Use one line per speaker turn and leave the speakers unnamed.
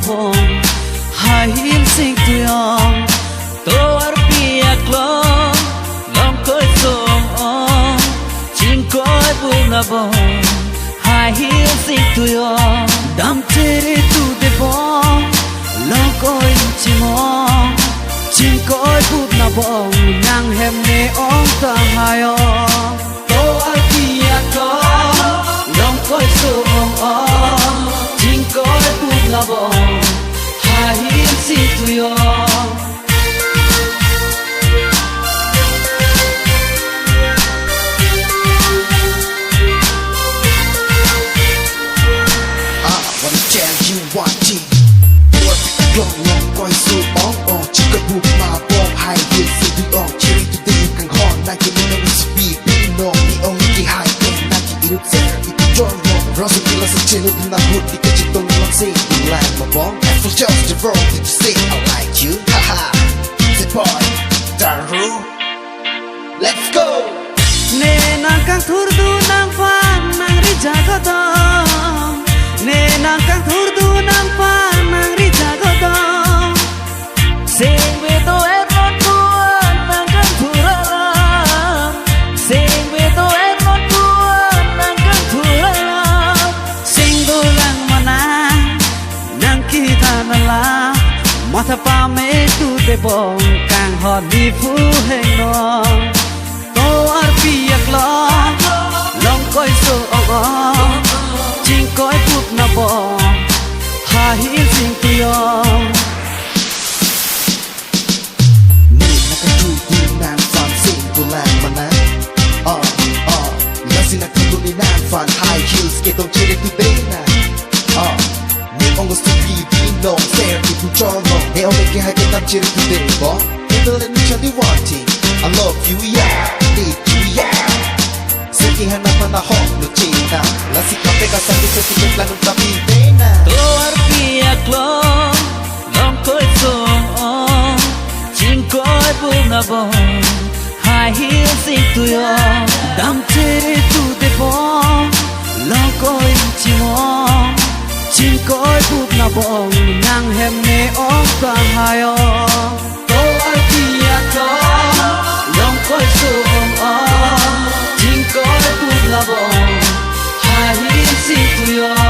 bong hai hin sing tuyong to ar pia klong long koi song on chim koi bu na bong hai hin sing tuyong dam tere tu de bong long koi chimong chim koi bu na bong nang hem ne ong ta hai ong to ar pia klong long koi song on chim koi bu na bong hai hin sing tuyong
long coi su ong chỉ có buộc mà bom hai hiện sự tuy ong chỉ đi từ càng hòn nay chỉ nên mình speed đi nó đi ong đi hai bên nay chỉ đi xe đi cho nó rosa đi là sẽ lên đi nằm hụt đi cái chỉ tung long xe đi lại mà bom for just the road to say I like you haha the boy daru let's go
ne nang kang thur du nang fan nang ri jago dong ne nang kang thur du nang fan nang ri jago dong sing we to et non tuan nang kang thuralam sing we to et non tuan nang kang thuralam sing do lang mana nang kita nala mata pa me tu de bong kang hot di fu heng nong to ar piak long koi so ong ching koi pup na bong ha hin sing tuyong
ni na ka tu tu nan fan sing tu lang mana la sin na tu ni nan fan high heels ke tong chiri tu de na ni ong go stupi di no fair tu tu cho no e ong ke ha ke tam chiri tu de bo ke let me tell you one thing I love you yeah need you yeah Seki hana mana hok no china la si ka pe ka sa ke se ke plan ta mi de na
to ar piak long koi so ong ching koi pup na bong hai hin sing tuyong dam tere tu de bong long koi chimong ching koi pup na bong nang hem ne ong ta hai ong to ar piak long koi so ong ching koi pup na bong hai hin sing tuyong